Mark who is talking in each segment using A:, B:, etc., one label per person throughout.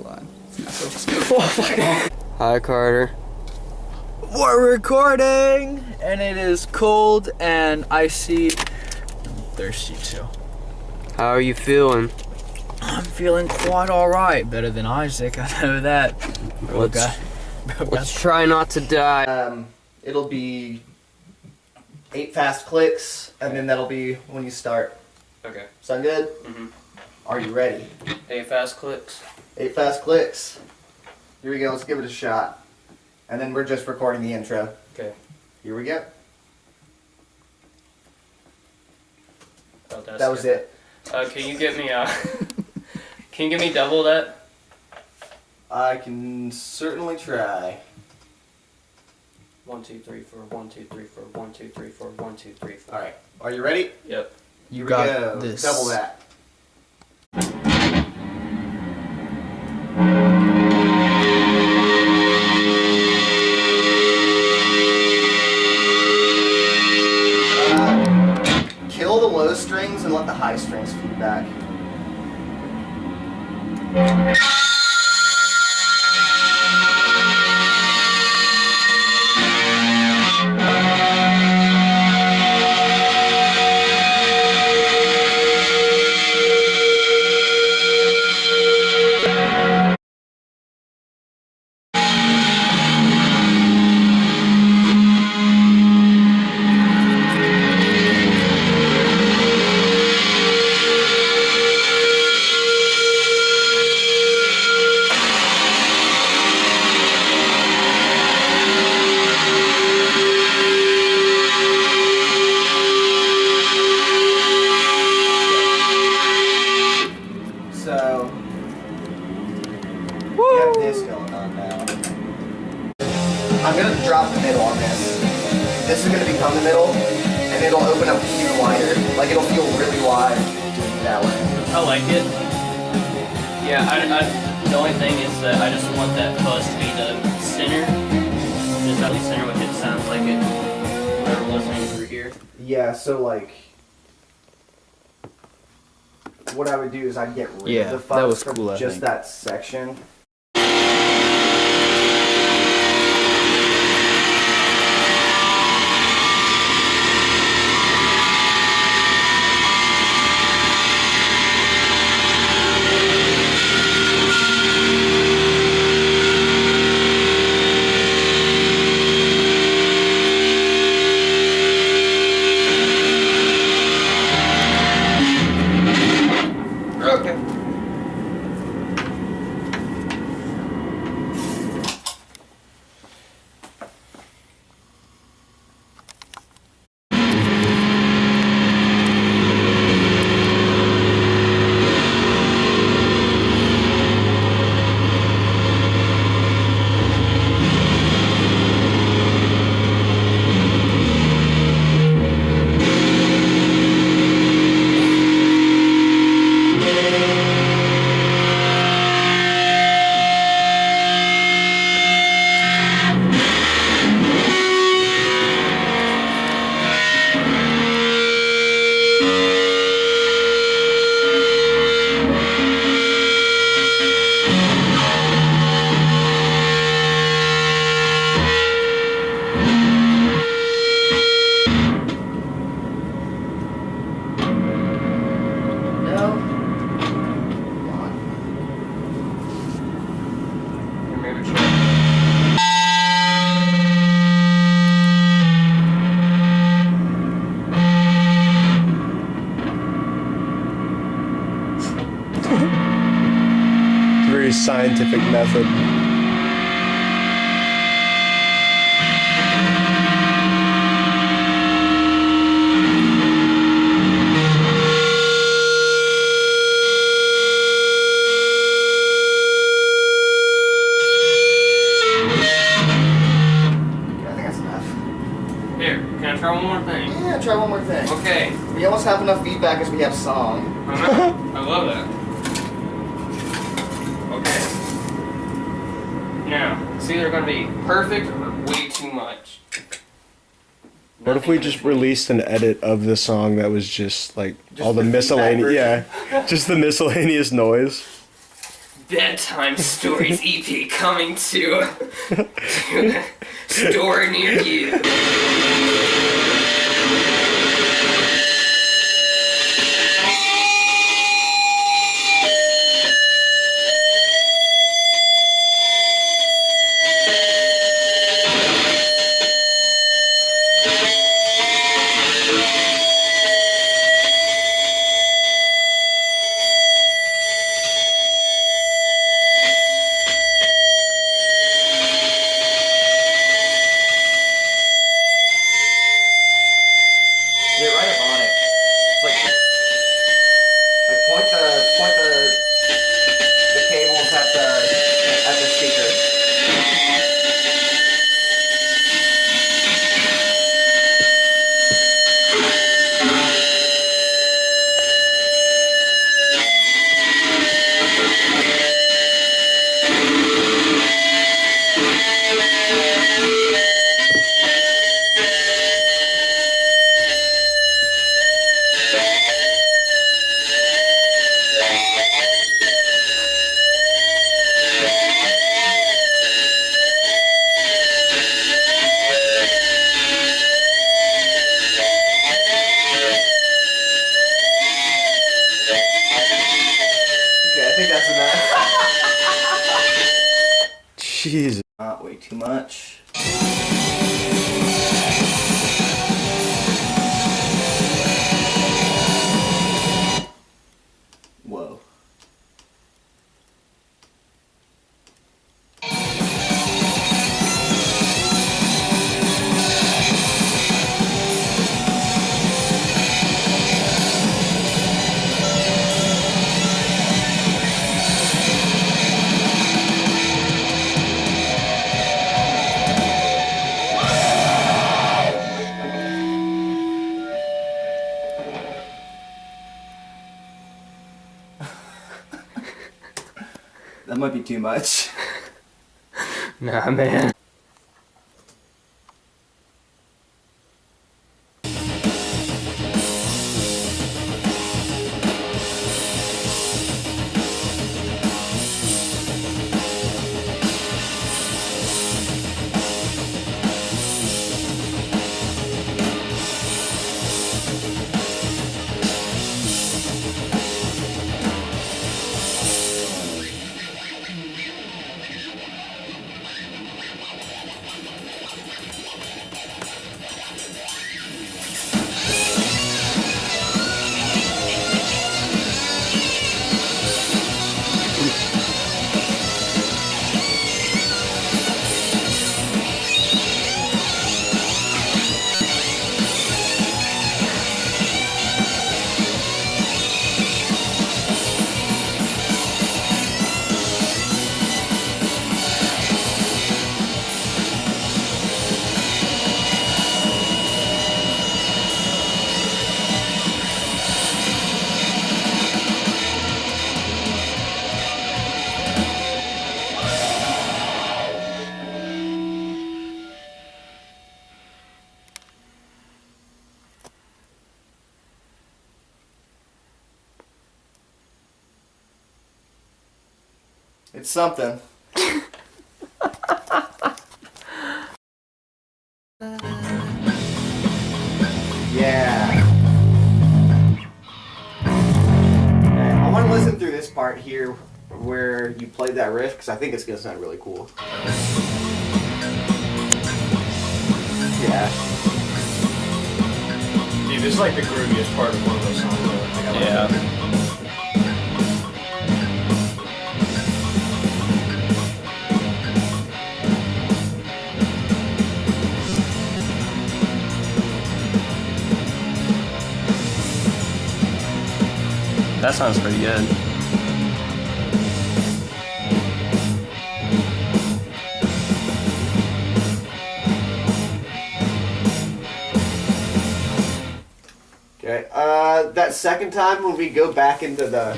A: on. Oh, fuck.
B: Hi, Carter.
A: We're recording, and it is cold and icy. I'm thirsty too.
B: How are you feeling?
A: I'm feeling quite alright. Better than Isaac, I know that.
B: Let's try not to die.
C: It'll be 8 fast clicks, and then that'll be when you start.
B: Okay.
C: Sound good?
B: Mm-hmm.
C: Are you ready?
B: 8 fast clicks.
C: 8 fast clicks. Here we go, let's give it a shot. And then we're just recording the intro.
B: Okay.
C: Here we go.
B: Oh,
C: that was it.
B: Can you get me can you give me double that?
C: I can certainly try.
B: 1 2 3 4 1 2 3 4 1 2 3 4 1 2 3 4.
C: Alright, are you ready?
B: Yep.
A: You
C: Here
A: got
C: we go.
A: this.
C: Double that. Kill the low strings and let the high strings feed back. So, we have this going on now. I'm going to drop the middle on this. This is going to become the middle, and it'll open up even wider. Like, it'll feel really wide that way.
B: I like it. Yeah, the only thing is that I just want that fuzz to be the center. Just at the center, which it sounds like it. Whoever listening through here.
C: Yeah, so, like, what I would do is I'd get rid of the fuzz
A: that was
C: from
A: cool, I
C: just
A: think.
C: that section.
B: Okay.
D: Very scientific method.
C: I think that's enough.
B: Here, can I try one more thing?
C: Yeah, try one more thing.
B: Okay.
C: We almost have enough feedback as we have song.
B: I love that. Okay. Now, it's either going to be perfect or way too much.
D: What if we just released an edit of the song that was just like
C: Just
D: all the
C: the feedback
D: miscellaneous,
C: version.
D: yeah, just the miscellaneous noise?
B: bedtime stories EP coming to a store near you.
C: Get right up on it. It's like point the cables at the speaker. Okay, I think that's enough.
D: Jesus.
C: Not way too much. Whoa. That might be too much.
B: Nah, man.
C: It's something. Yeah. I want to listen through this part here where you played that riff because I think it's going to sound really cool. Yeah.
A: Dude, this is like the grooviest part of one of those songs. Like, I like
B: Yeah. That sounds pretty good.
C: Okay. That second time when we go back into the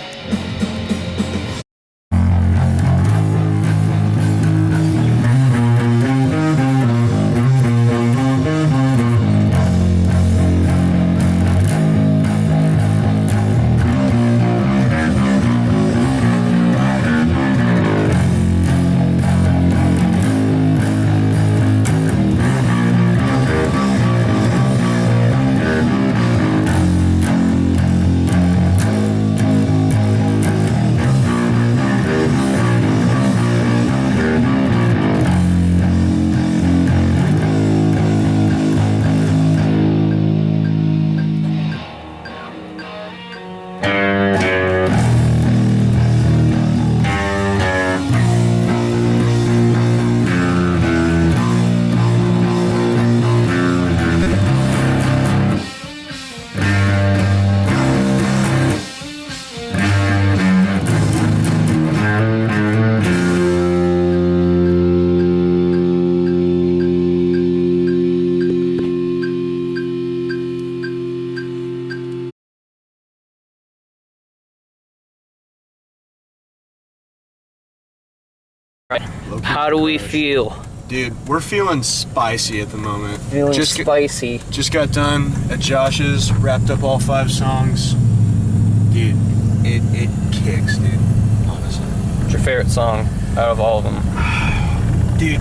B: How do we feel?
D: Dude, we're feeling spicy at the moment.
B: Feeling spicy.
D: Just got done at Josh's, wrapped up all 5 songs. Dude, it kicks, dude. Honestly.
B: What's your favorite song out of all of them?
D: Dude,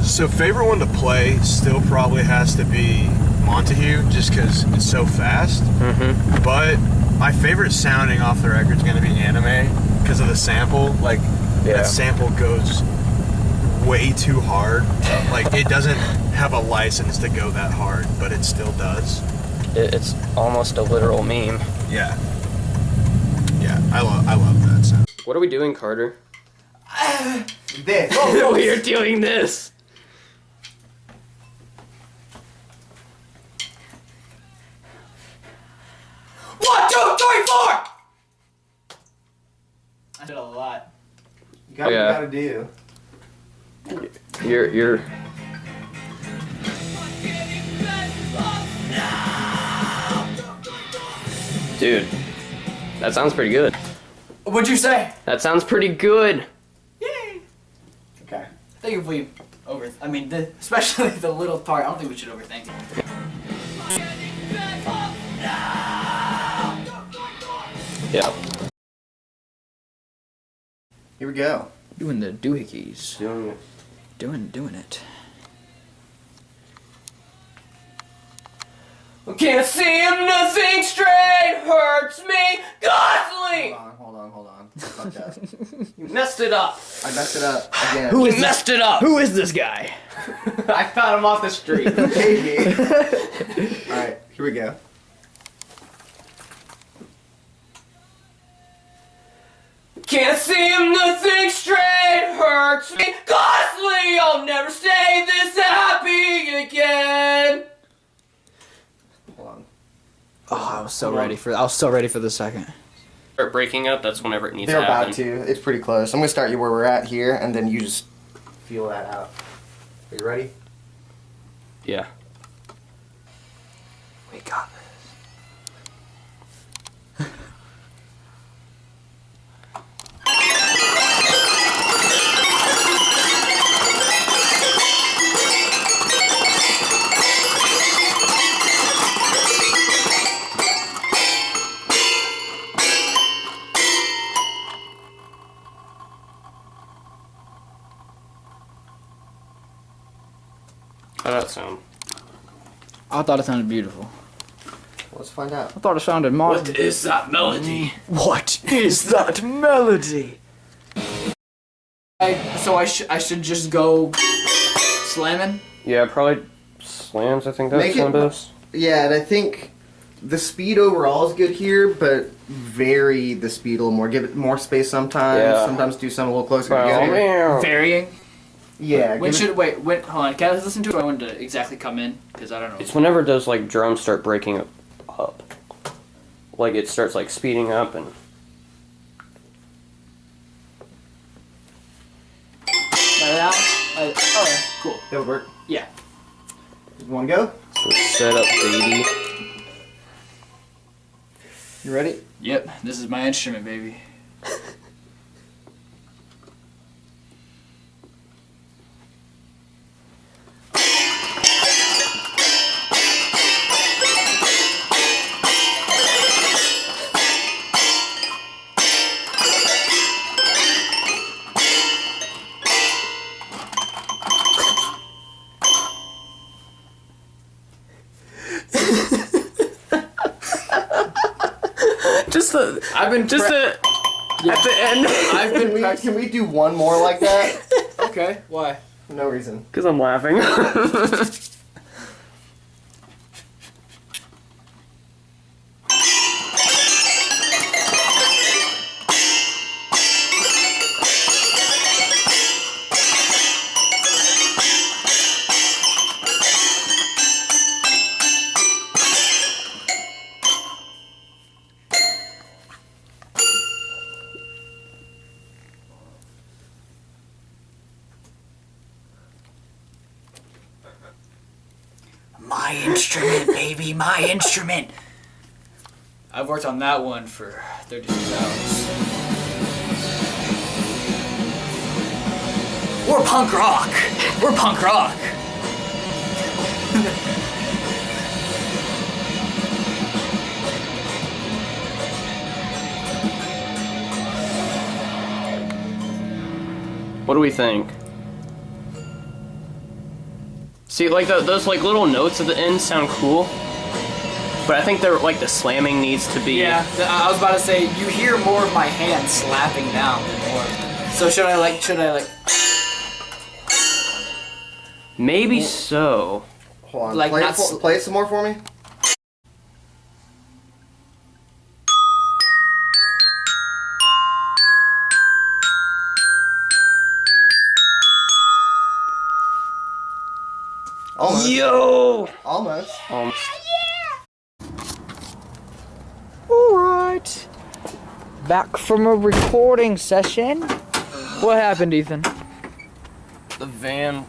D: so favorite one to play still probably has to be Montague, just because it's so fast.
B: Mm-hmm.
D: But my favorite sounding off the record is going to be Anime, because of the sample. Like, that sample goes way too hard. Like, it doesn't have a license to go that hard, but it still does.
B: It's almost a literal meme.
D: Yeah. Yeah, I love that sound.
B: What are we doing, Carter?
C: This.
B: We are doing this.
A: One, two, three, four. I did a lot.
C: You got what you gotta do.
B: You're. Dude, that sounds pretty good.
A: What'd you say?
B: That sounds pretty good.
A: Yay.
C: Okay.
A: I think if we especially the little part, I don't think we should overthink it.
B: Yeah.
C: Here we go.
A: Doing the doohickeys.
B: Doing it.
A: Doing it.
B: Can't see him, nothing straight hurts me constantly.
C: Hold on. Fuck that.
B: You messed it up.
C: I messed it up again.
B: You messed it up.
A: Who is this guy?
B: I found him off the street.
C: Maybe. Alright, here we go.
B: Can't see him, nothing straight hurts me constantly. I'll never stay this happy again.
C: Hold on.
A: Oh, I was so ready for the second.
B: Start breaking up. That's whenever it needs
C: They're
B: to happen.
C: about to. It's pretty close. I'm gonna start you where we're at here, and then you just feel that out. Are you ready?
B: Yeah.
A: We got this.
B: How'd that sound?
A: I thought it sounded beautiful.
C: Let's find out.
A: I thought it sounded modern.
B: What is that melody?
A: What is that melody? So I should just go slamming?
B: Yeah, probably slams. I think that's
C: Make it-
B: one of those.
C: Yeah, and I think the speed overall is good here, but vary the speed a little more. Give it more space sometimes.
B: Yeah.
C: Sometimes do some a little closer
B: Oh,
C: together.
B: man.
A: Varying?
C: Yeah.
A: When hold on, can I listen to it? I want to exactly come in, because I don't know.
B: It's whenever those like drums start breaking up. Like it starts like speeding up and.
A: Like that? Okay, cool.
C: That would work.
A: Yeah.
C: One go.
B: So set up, baby.
C: You ready?
A: Yep, this is my instrument, baby.
B: At the end.
A: I've been
C: Can we do one more like that?
A: Okay, why?
C: For no reason.
B: Because I'm laughing.
A: My instrument, baby, my instrument. I've worked on that one for 36 hours. We're punk rock. We're punk rock.
B: What do we think? See, like those like little notes at the end sound cool, but I think they're like the slamming needs to be.
A: Yeah, I was about to say you hear more of my hand slapping down than more. So should I like?
B: Maybe so.
C: Hold on.
A: Like
C: Play it some more for me. Almost.
B: Yo!
C: Almost.
A: Alright. Back from a recording session. What happened, Ethan?
B: The van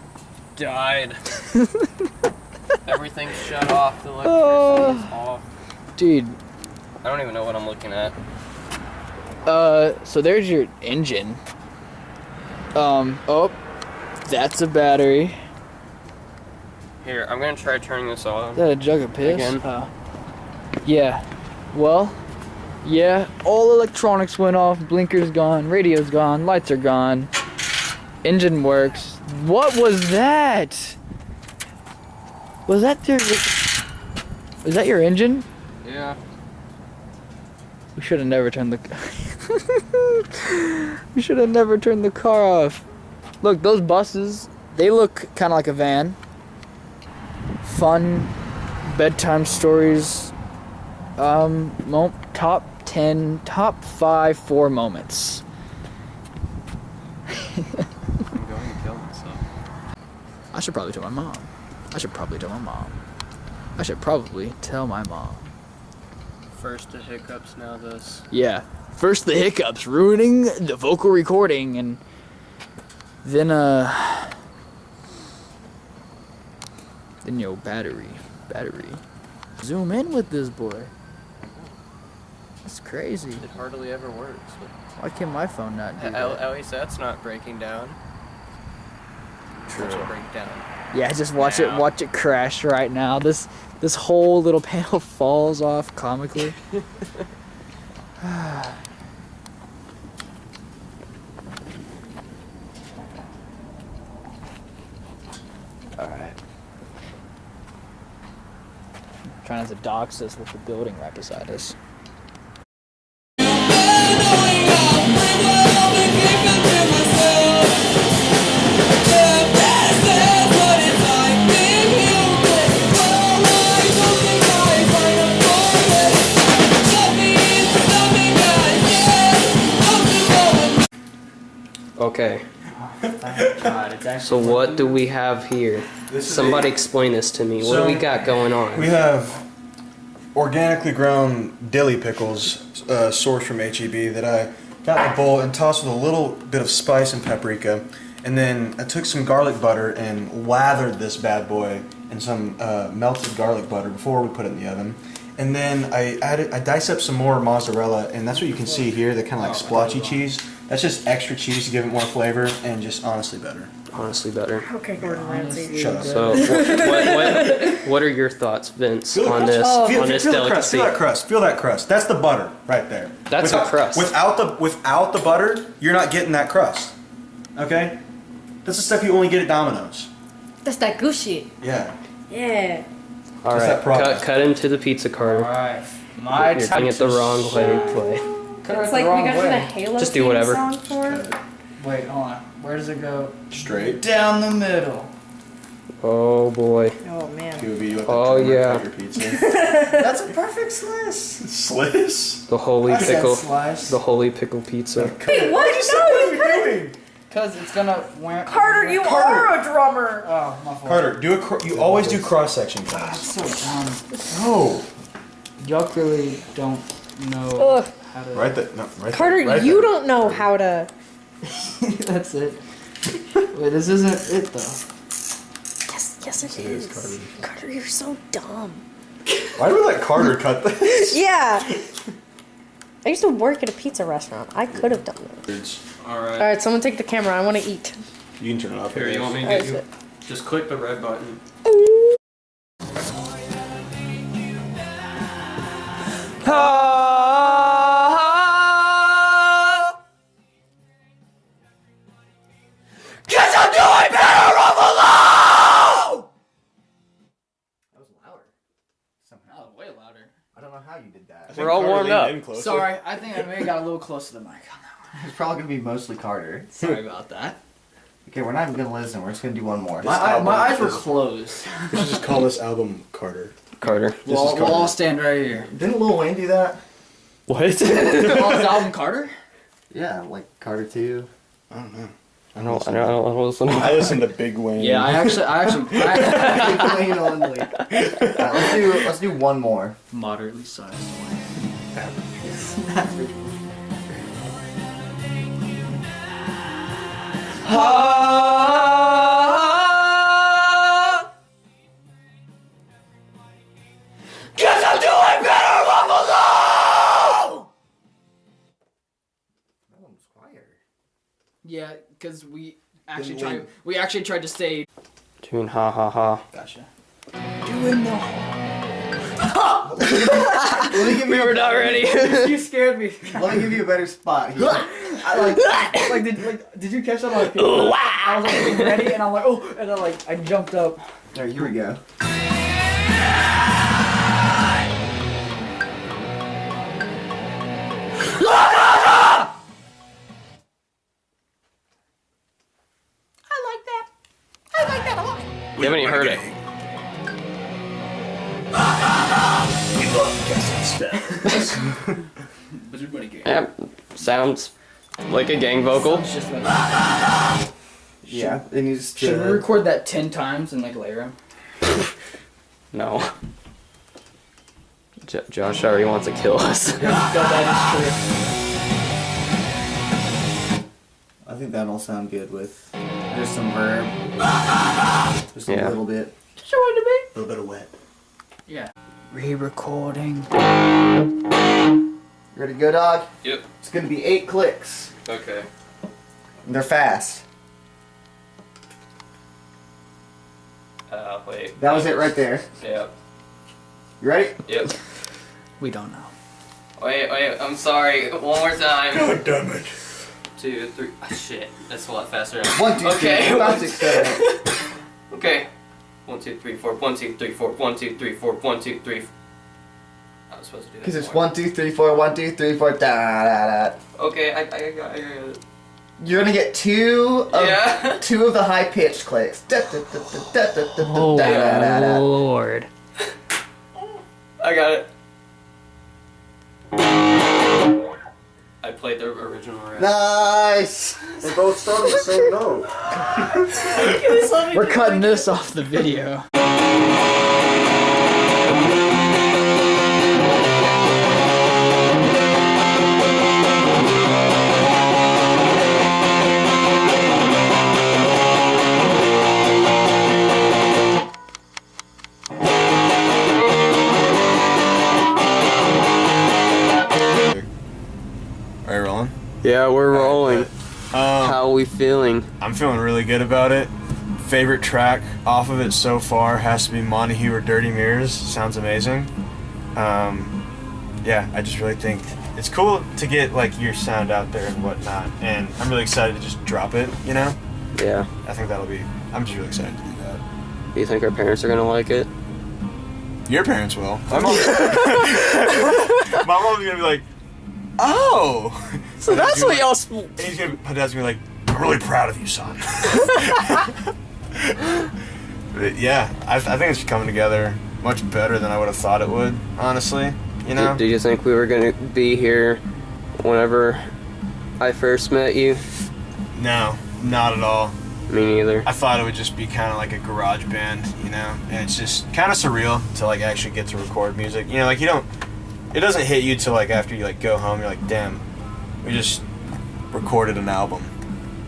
B: died. Everything's shut off. The electricity's off.
A: Dude.
B: I don't even know what I'm looking at.
A: So there's your engine. Oh, that's a battery.
B: Here, I'm gonna try turning this off.
A: Is that a jug of piss?
B: Again?
A: Yeah. Well, yeah, all electronics went off, blinkers gone, radio's gone, lights are gone, engine works. What was that? Was that your engine?
B: Yeah.
A: We should have never turned the we should have never turned the car off. Look, those buses, they look kind of like a van. Fun bedtime stories. Top 10, top 5, 4 moments.
B: I'm going to kill myself.
A: I should probably tell my mom. I should probably tell my mom.
B: First the hiccups, now this.
A: Yeah. First the hiccups, ruining the vocal recording, and then yo, battery. Zoom in with this boy. That's crazy.
B: It hardly ever works.
A: Why can my phone not do that?
B: At least that's not breaking down.
A: True.
B: Watch it break down.
A: Yeah, just watch it crash right now. This whole little panel falls off comically. Alright. Trying to dox us with the building right beside us.
B: Okay.
A: God, it's
B: So what do we have here? Somebody explain this to me. What do we got going on?
D: We have organically grown dilly pickles sourced from HEB that I got in a bowl and tossed with a little bit of spice and paprika. And then I took some garlic butter and lathered this bad boy in some melted garlic butter before we put it in the oven. And then I diced up some more mozzarella, and that's what you can see here, the kind of like splotchy cheese. That's just extra cheese to give it more flavor and just honestly better.
B: Honestly better.
E: Okay, Gordon Ramsay.
D: Shut up.
B: So what are your thoughts, Vince, on this delicacy?
D: Feel that crust. That's the butter right there.
B: That's a crust.
D: Without the butter, you're not getting that crust. Okay? That's the stuff you only get at Domino's.
E: That's that good shit.
D: Yeah.
E: Yeah.
B: All
D: Just that
B: right,
D: product.
B: cut into the pizza Carter.
A: Alright. My
B: You're doing it the wrong way. Play.
E: It's like we got the Halo
B: Just do
E: theme
B: whatever.
E: song for it.
A: Wait, hold on. Where does it go?
D: Straight.
A: Down the middle.
B: Oh boy.
E: Oh man.
D: POV, you let the
B: Oh,
D: drummer
B: yeah.
D: cut your pizza.
A: That's a perfect slice.
D: Sliss?
B: The holy
A: I said
B: pickle.
A: slice.
B: The holy pickle pizza.
E: Wait, what?
D: What are you doing?
A: Because it's gonna wear.
E: Carter, you are a drummer.
A: Oh, my fault.
D: Carter, you always do cross section cuts.
A: So dumb.
D: Oh.
A: Y'all clearly don't know
E: Ugh.
A: how to.
D: Right there. No, right
E: Carter,
D: there. Right
E: you
D: there.
E: don't know how to.
A: That's it. Wait, this isn't it though.
E: Yes, it is. Carter, you're so dumb.
D: Why do we let Carter cut this?
E: Yeah. I used to work at a pizza restaurant. I could have done it.
B: All
E: All
B: right.
E: right, someone take the camera. I want to eat.
D: You can turn it off.
B: Here, you want me to get you? Just click the red button.
A: Cause I'm doing better all alone!
C: That was louder. Somehow.
B: Oh, way louder.
C: I don't know how you did that.
B: We're all warmed up.
A: Sorry, I think I may have got a little close to the mic on that one.
C: It's probably gonna be mostly Carter.
A: Sorry about that.
C: Okay, we're not even gonna listen. We're just gonna do one more.
A: My eyes were closed.
D: We should just call this album Carter.
B: Carter.
A: We'll all stand right here.
C: Didn't Lil Wayne do that?
B: What?
A: Call his album Carter?
C: Yeah, like Carter 2.
D: I don't know.
B: I don't listen.
D: I listen to Big Wayne.
A: Yeah, I actually
C: Big Wayne only. Alright, let's do one more.
A: moderately sized one. Cause I'm doing better all alone!
C: That one was quieter.
A: Yeah, because we actually
D: Didn't
A: tried to stay.
B: Tune ha ha ha.
A: Gotcha. Doing the.
C: Let me give
B: We
C: you
B: were not ready.
A: You scared me.
C: Let me give you a better spot here.
A: Did you catch that? Like, I was like getting ready, and I'm like, oh, and I jumped up.
C: Alright, here we go.
B: You haven't even heard it.
A: But you're gonna get.
B: Yeah, sounds like a gang vocal.
A: It's just like,
C: Yeah, it needs to.
A: should we record that 10 times and layer them?
B: No. Josh already wants to kill us.
A: That is
C: I think that'll sound good with. There's some verb. Just a
B: Yeah.
C: little bit.
A: true.
D: A little bit of wet.
A: Yeah. Re-recording.
C: Ready to go, dog?
B: Yep.
C: It's gonna be 8 clicks.
B: Okay.
C: And they're fast.
B: Wait.
C: That was it right there.
B: Yep.
C: You ready?
B: Yep.
A: We don't know.
B: Wait, I'm sorry. One more time.
D: God damn it.
B: 2, 3. Oh, shit. That's a lot faster.
C: 1, 2, 3,
B: Okay.
C: 4, 5, 6, 7, 8.
B: Okay. 1, 2, 3, 4. 1, 2, 3, 4. 1, 2, 3, 4. 1, 2, 3. I was supposed to do that.
C: Because it's
B: more.
C: 1, 2, 3, 4, 1, 2, 3, 4, da da da.
B: Okay, I got it.
C: You're gonna get 2 of
B: Yeah.
C: 2 of the high pitched clicks. Da, da, da, da, da, da, da, da, da, da.
A: Lord.
B: I got it. I played the original rap.
C: Nice.
D: They both start on the same note.
A: We're cutting this off the video.
D: Are you rolling?
B: Yeah, we're rolling. How are we feeling?
D: I'm feeling really good about it. Favorite track off of it so far has to be Montague or Dirty Mirrors. Sounds amazing. Yeah, I just really think it's cool to get your sound out there and whatnot, and I'm really excited to just drop it, you know?
B: Yeah.
D: I think I'm just really excited to do that.
B: Do you think our parents are gonna like it?
D: Your parents will. My mom's gonna be like, oh!
B: So that's what y'all.
D: And my dad's gonna be like, I'm really proud of you, son. But yeah, I think it's coming together much better than I would have thought it would, honestly. You know?
B: Did you think we were gonna be here whenever I first met you?
D: No, not at all.
B: Me neither.
D: I thought it would just be kind of like a garage band, you know? And it's just kind of surreal to actually get to record music. You know, it doesn't hit you till after you go home, you're like, damn, we just recorded an album.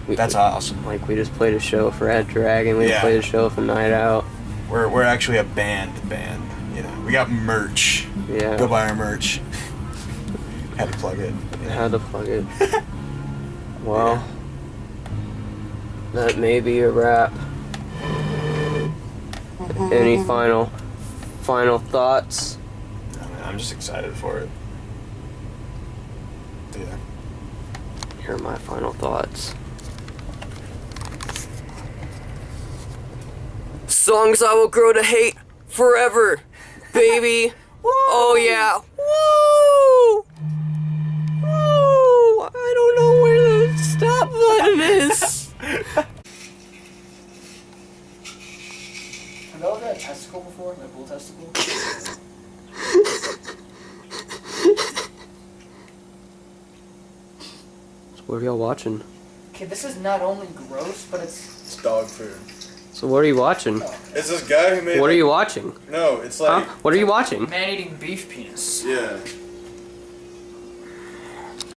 D: That's awesome.
B: We just played a show for Ed Dragon. We
D: Yeah.
B: played a show for Night Out.
D: We're actually a band, you know? We got merch.
B: Yeah.
D: Go buy our merch. Had to plug it.
B: I had to plug it. Well, that may be a wrap. Any final thoughts?
D: I mean, I'm just excited for it. Yeah.
B: Here are my final thoughts. Songs I will grow to hate forever, baby. Oh yeah. Woo! Woo! I don't know where the stop button is.
C: Have y'all had a testicle before? A bull testicle?
B: So what are y'all watching?
C: Okay, this is not only gross, but
D: It's dog food.
B: So what are you watching?
D: It's this guy who made.
B: What are you watching?
D: No, it's
B: Huh? What are you watching?
A: Man eating beef penis.
D: Yeah.